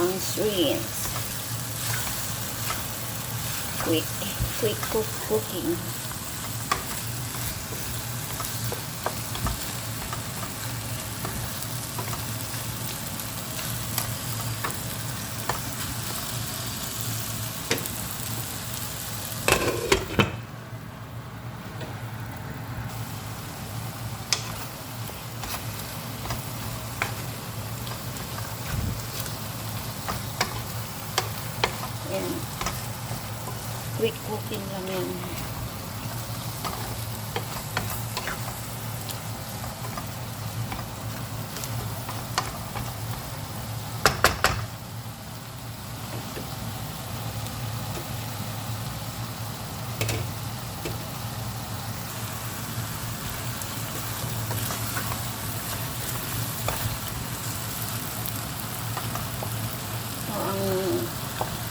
ang shrimps. Quick cooking. Ayan. Quick cooking lang yan.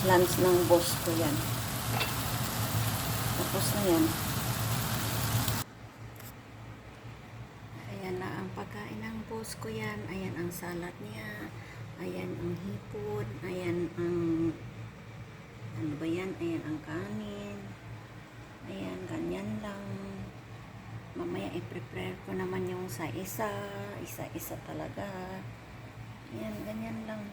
Lunch ng boss ko yan. Tapos na yan. Ayan na ang pagkain ng boss ko yan. Ayan ang salad niya. Ayan ang hipon. Ayan ang ano ba yan? Ayan ang kanin. Ayan, ganyan lang. Mamaya i-prepare ko naman yung sa isa. Isa-isa talaga. Ayan, ganyan lang.